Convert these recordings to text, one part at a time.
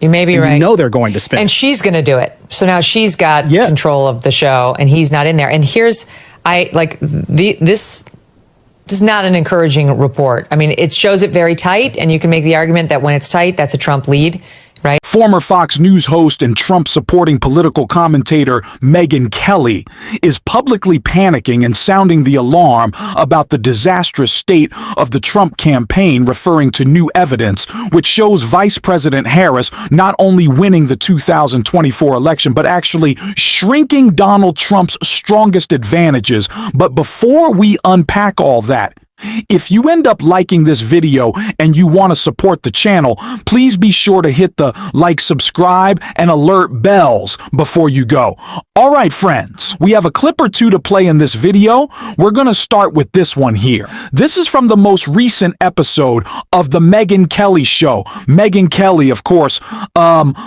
You may be right. You know they're going to spin. And she's going to do it. So now she's got control of the show, and he's not in there. And this is not an encouraging report. I mean, it shows it very tight, and you can make the argument that when it's tight, that's a Trump lead, right? Former Fox News host and Trump-supporting political commentator Megyn Kelly is publicly panicking and sounding the alarm about the disastrous state of the Trump campaign, referring to new evidence which shows Vice President Harris not only winning the 2024 election, but actually shrinking Donald Trump's strongest advantages. But before we unpack all that, if you end up liking this video and you want to support the channel, please be sure to hit the like, subscribe, and alert bells before you go. All right, friends, we have a clip or two to play in this video. We're going to start with this one here. This is from the most recent episode of the Megyn Kelly Show. Megyn Kelly, of course,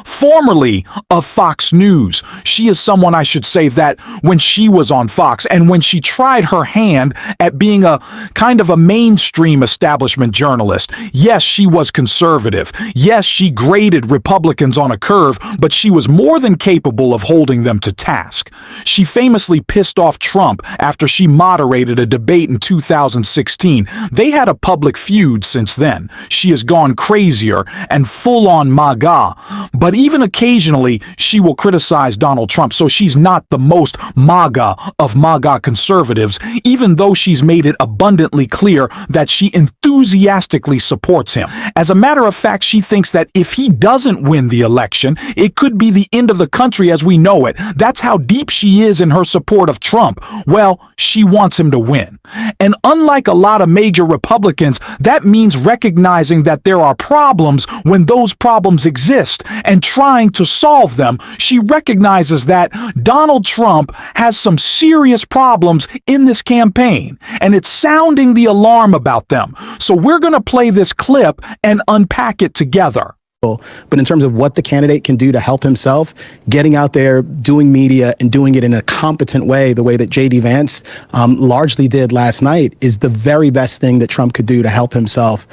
formerly of Fox News. She is someone, I should say, that when she was on Fox and when she tried her hand at being a kind of a mainstream establishment journalist. Yes, she was conservative. Yes, she graded Republicans on a curve, but she was more than capable of holding them to task. She famously pissed off Trump after she moderated a debate in 2016. They had a public feud since then. She has gone crazier and full on MAGA, but even occasionally she will criticize Donald Trump, so she's not the most MAGA of MAGA conservatives, even though she's made it abundantly clear that she enthusiastically supports him. As a matter of fact, she thinks that if he doesn't win the election, it could be the end of the country as we know it. That's how deep she is in her support of Trump. Well, she wants him to win. And unlike a lot of major Republicans, that means recognizing that there are problems when those problems exist and trying to solve them. She recognizes that Donald Trump has some serious problems in this campaign, and it's sounding the alarm about them. So we're going to play this clip and unpack it together. But in terms of what the candidate can do to help himself, getting out there, doing media, and doing it in a competent way, the way that J.D. Vance largely did last night, is the very best thing that Trump could do to help himself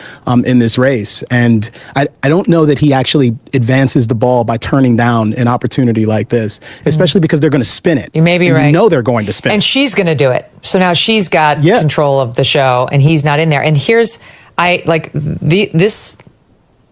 in this race. And I don't know that he actually advances the ball by turning down an opportunity like this, especially because they're going to spin it. You may be right. You know they're going to spin it. And she's going to do it. So now she's got control of the show, and he's not in there. And here's, this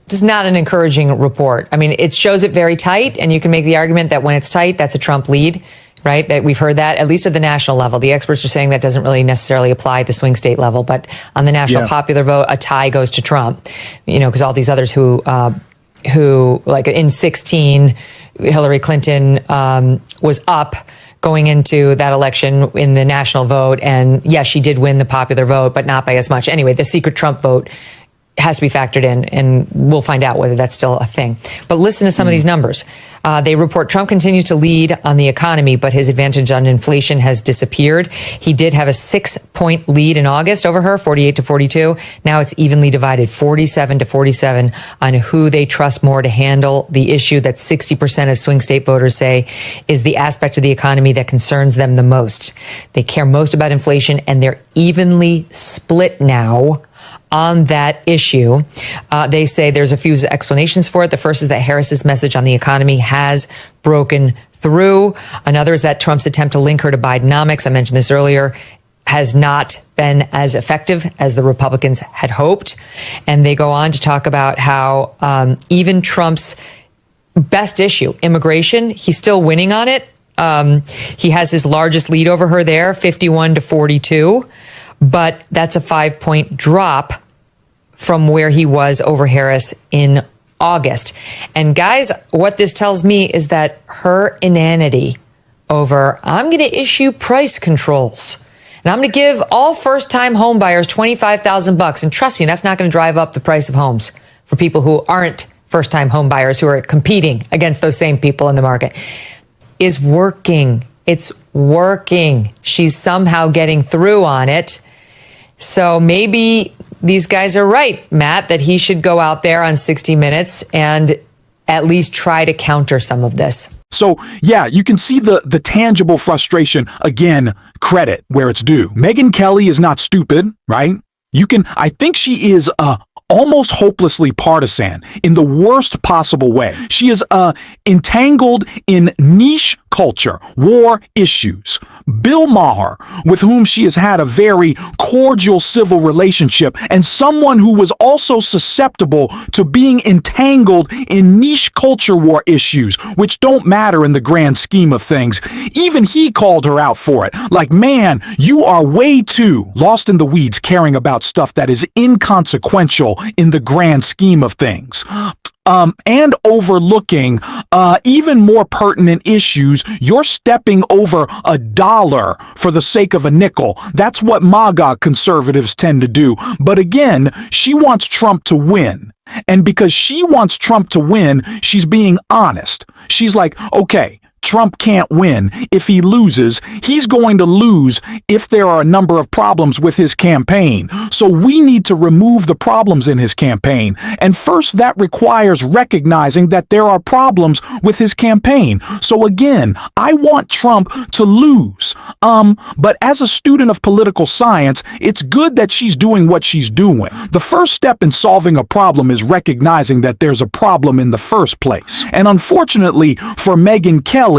is not an encouraging report. I mean, it shows it very tight, and you can make the argument that when it's tight, that's a Trump lead, right? That we've heard that, at least at the national level. The experts are saying that doesn't really necessarily apply at the swing state level, but on the national popular vote, a tie goes to Trump, you know, because all these others who like in 16, Hillary Clinton was up going into that election in the national vote. And yes, she did win the popular vote, but not by as much. Anyway, the secret Trump vote has to be factored in, and we'll find out whether that's still a thing. But listen to some of these numbers. They report Trump continues to lead on the economy, but his advantage on inflation has disappeared. He did have a 6-point lead in August over her, 48-42. Now it's evenly divided, 47-47, on who they trust more to handle the issue that 60% of swing state voters say is the aspect of the economy that concerns them the most. They care most about inflation, and they're evenly split now on that issue. They say there's a few explanations for it. The first is that Harris's message on the economy has broken through. Another is that Trump's attempt to link her to Bidenomics, I mentioned this earlier, has not been as effective as the Republicans had hoped. And they go on to talk about how even Trump's best issue, immigration, he's still winning on it. He has his largest lead over her there, 51-42. But that's a 5-point drop from where he was over Harris in August. And guys, what this tells me is that her inanity over, I'm going to issue price controls, and I'm going to give all first-time home buyers $25,000. And trust me, that's not going to drive up the price of homes for people who aren't first-time home buyers, who are competing against those same people in the market, is working. It's working. She's somehow getting through on it. So maybe these guys are right, Matt, that he should go out there on 60 Minutes and at least try to counter some of this. So, yeah, you can see the tangible frustration. Again, credit where it's due. Megyn Kelly is not stupid, right? I think she is almost hopelessly partisan in the worst possible way. She is entangled in niche culture, war issues. Bill Maher, with whom she has had a very cordial civil relationship, and someone who was also susceptible to being entangled in niche culture war issues, which don't matter in the grand scheme of things. Even he called her out for it. Like, man, you are way too lost in the weeds caring about stuff that is inconsequential in the grand scheme of things. And overlooking even more pertinent issues. You're stepping over $1 for the sake of a nickel. That's what MAGA conservatives tend to do. But again, she wants Trump to win. And because she wants Trump to win, she's being honest. She's like, okay, Trump can't win. If he loses, he's going to lose if there are a number of problems with his campaign. So we need to remove the problems in his campaign. And first, that requires recognizing that there are problems with his campaign. So again, I want Trump to lose. But as a student of political science, it's good that she's doing what she's doing. The first step in solving a problem is recognizing that there's a problem in the first place. And unfortunately for Megyn Kelly,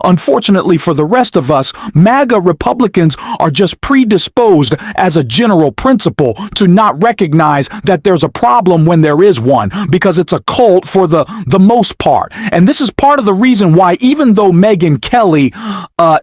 unfortunately for the rest of us, MAGA Republicans are just predisposed as a general principle to not recognize that there's a problem when there is one, because it's a cult for the most part. And this is part of the reason why, even though Megyn Kelly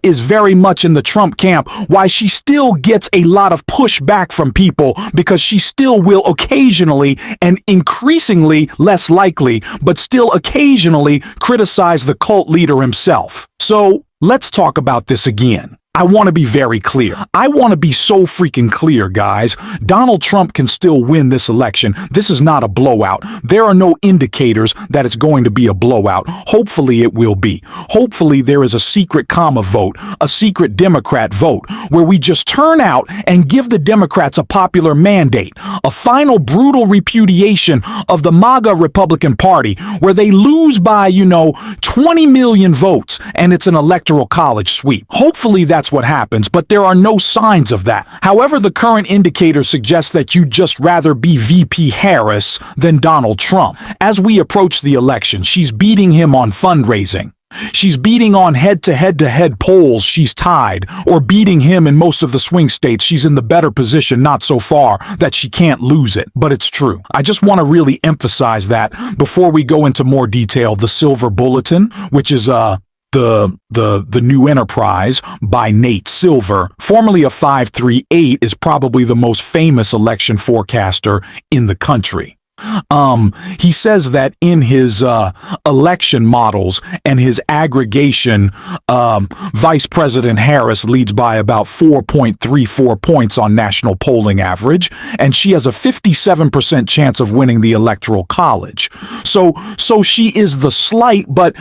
is very much in the Trump camp, why she still gets a lot of pushback from people, because she still will occasionally, and increasingly less likely, but still occasionally criticize the cult leader himself. So let's talk about this again. I want to be very clear. I want to be so freaking clear, guys. Donald Trump can still win this election. This is not a blowout. There are no indicators that it's going to be a blowout. Hopefully it will be. Hopefully there is a secret comma vote, a secret Democrat vote, where we just turn out and give the Democrats a popular mandate, a final brutal repudiation of the MAGA Republican Party, where they lose by, 20 million votes, and it's an electoral college sweep. Hopefully that's what happens, but there are no signs of that. However, the current indicator suggests that you'd just rather be VP Harris than Donald Trump. As we approach the election, she's beating him on fundraising. She's beating on head-to-head polls. She's tied, or beating him in most of the swing states. She's in the better position, not so far that she can't lose it. But it's true. I just want to really emphasize that before we go into more detail. The Silver Bulletin, which is the new enterprise by Nate Silver, formerly of 538, is probably the most famous election forecaster in the country. He says that in his election models and his aggregation, Vice President Harris leads by about 4.34 points on national polling average, and she has a 57% chance of winning the Electoral College. So she is the slight but,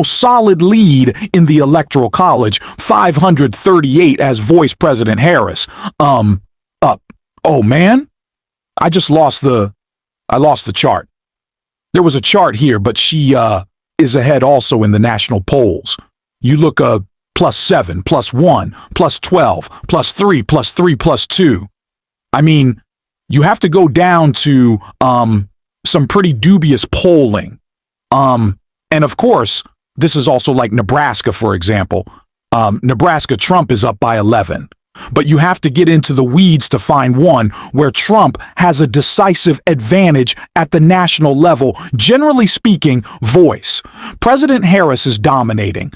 solid lead in the Electoral College, 538 as Vice President Harris. Oh man, I lost the chart. There was a chart here, but she is ahead also in the national polls. You look +7, +1, +12, +3, +3, +2. I mean, you have to go down to some pretty dubious polling. And of course, this is also like Nebraska, for example. Nebraska, Trump is up by 11. But you have to get into the weeds to find one where Trump has a decisive advantage at the national level. Generally speaking, voice. President Harris is dominating.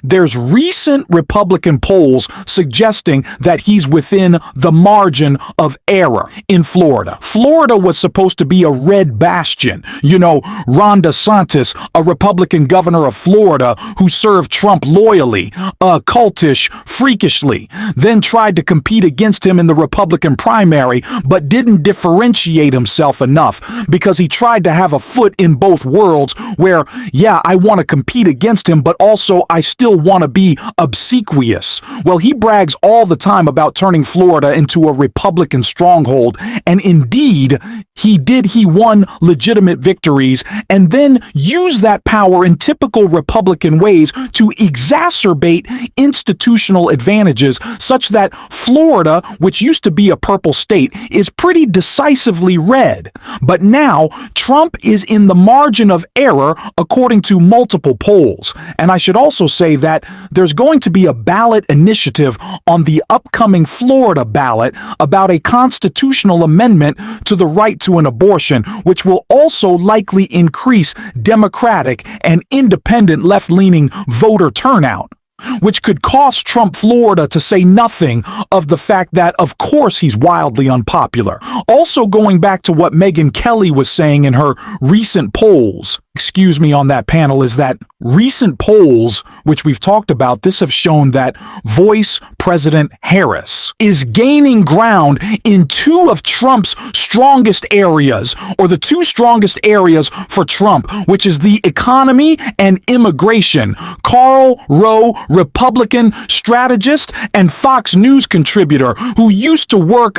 There's recent Republican polls suggesting that he's within the margin of error in Florida. Florida was supposed to be a red bastion. Ron DeSantis, a Republican governor of Florida who served Trump loyally, cultish, freakishly, then tried to compete against him in the Republican primary, but didn't differentiate himself enough because he tried to have a foot in both worlds where, yeah, I want to compete against him, but also I still want to be obsequious. Well, he brags all the time about turning Florida into a Republican stronghold, and indeed, he did. He won legitimate victories and then used that power in typical Republican ways to exacerbate institutional advantages, such that Florida, which used to be a purple state, is pretty decisively red. But now, Trump is in the margin of error according to multiple polls. And I should also say that there's going to be a ballot initiative on the upcoming Florida ballot about a constitutional amendment to the right to an abortion, which will also likely increase Democratic and independent left-leaning voter turnout, which could cost Trump Florida, to say nothing of the fact that, of course, he's wildly unpopular. Also, going back to what Megyn Kelly was saying in her recent polls, excuse me, on that panel, is that recent polls, which we've talked about, this have shown that Vice President Harris is gaining ground in two of Trump's strongest areas, or the two strongest areas for Trump, which is the economy and immigration. Karl Rove, Republican strategist and Fox News contributor who used to work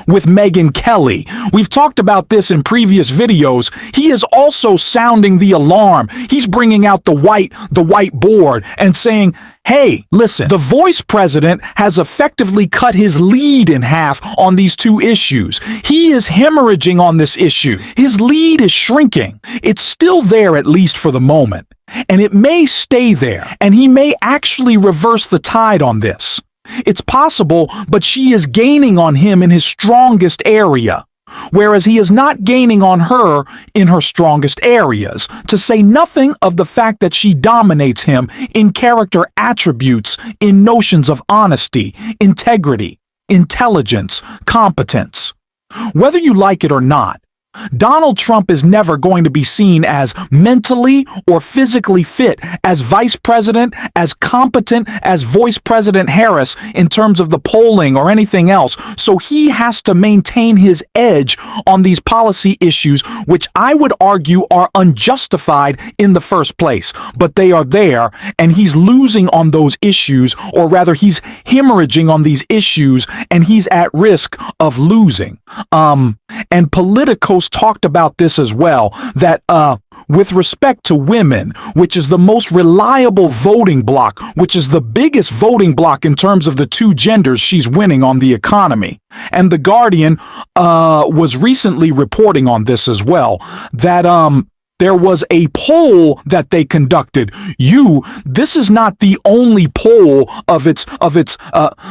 with Megyn Kelly. We've talked about this in previous videos. He is also sounding the alarm. He's bringing out the whiteboard and saying, hey, listen, the vice president has effectively cut his lead in half on these two issues. He is hemorrhaging on this issue. His lead is shrinking. It's still there, at least for the moment. And it may stay there, and he may actually reverse the tide on this. It's possible, but she is gaining on him in his strongest area, whereas he is not gaining on her in her strongest areas, to say nothing of the fact that she dominates him in character attributes, in notions of honesty, integrity, intelligence, competence. Whether you like it or not, Donald Trump is never going to be seen as mentally or physically fit as vice president, as competent as Vice President Harris in terms of the polling or anything else. So he has to maintain his edge on these policy issues, which I would argue are unjustified in the first place. But they are there, and he's losing on those issues, or rather he's hemorrhaging on these issues, and he's at risk of losing. And Politicos talked about this as well, that with respect to women, which is the most reliable voting bloc, which is the biggest voting bloc in terms of the two genders, she's winning on the economy. And The Guardian was recently reporting on this as well, that there was a poll that they conducted. This is not the only poll of its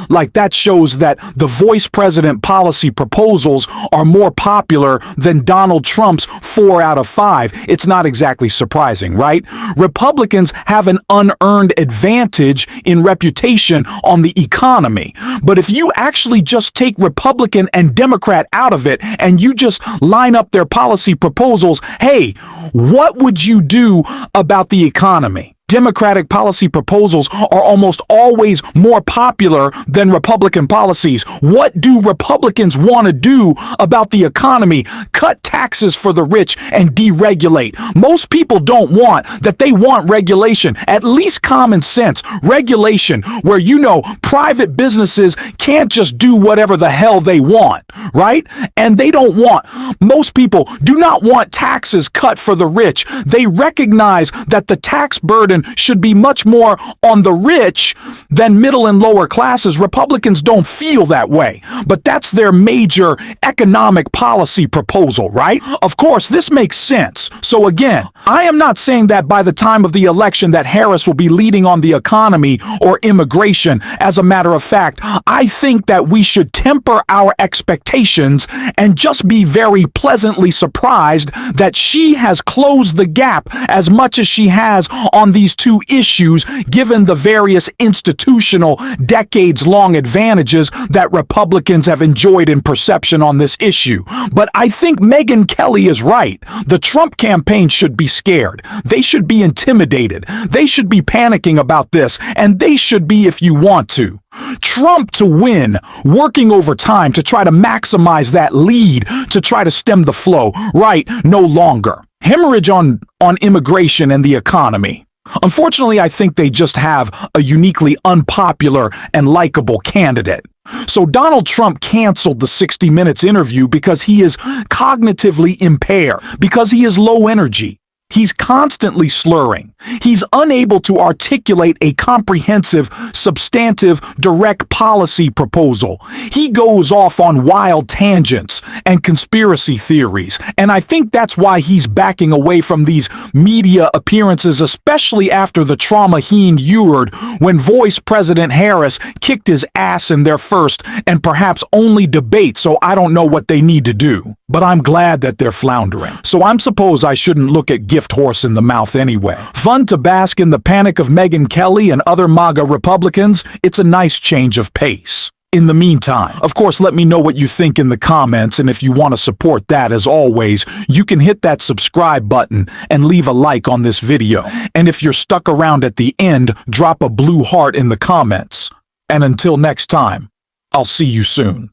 like that shows that the vice president policy proposals are more popular than Donald Trump's 4 out of 5. It's not exactly surprising, right? Republicans have an unearned advantage in reputation on the economy. But if you actually just take Republican and Democrat out of it, and you just line up their policy proposals, hey, what would you do about the economy? Democratic policy proposals are almost always more popular than Republican policies. What do Republicans want to do about the economy? Cut taxes for the rich and deregulate. Most people don't want that. They want regulation, at least common sense regulation, where, private businesses can't just do whatever the hell they want, right? And most people do not want taxes cut for the rich. They recognize that the tax burden should be much more on the rich than middle and lower classes. Republicans don't feel that way, but that's their major economic policy proposal, right? Of course, this makes sense. So again, I am not saying that by the time of the election that Harris will be leading on the economy or immigration. As a matter of fact, I think that we should temper our expectations and just be very pleasantly surprised that she has closed the gap as much as she has on these two issues, given the various institutional decades-long advantages that Republicans have enjoyed in perception on this issue. But I think Megyn Kelly is right. The Trump campaign should be scared. They should be intimidated. They should be panicking about this, and they should be if you want to. Trump to win, working overtime to try to maximize that lead, to try to stem the flow. Right, no longer. Hemorrhage on immigration and the economy. Unfortunately, I think they just have a uniquely unpopular and likable candidate. So Donald Trump canceled the 60 Minutes interview because he is cognitively impaired, because he is low energy. He's constantly slurring. He's unable to articulate a comprehensive, substantive, direct policy proposal. He goes off on wild tangents and conspiracy theories, and I think that's why he's backing away from these media appearances, especially after the trauma he endured when Vice President Harris kicked his ass in their first and perhaps only debate, so I don't know what they need to do. But I'm glad that they're floundering. So I suppose I shouldn't look at gift horse in the mouth anyway. Fun to bask in the panic of Megyn Kelly and other MAGA Republicans. It's a nice change of pace. In the meantime, of course, let me know what you think in the comments, and if you want to support that, as always, you can hit that subscribe button and leave a like on this video. And if you're stuck around at the end, drop a blue heart in the comments. And until next time, I'll see you soon.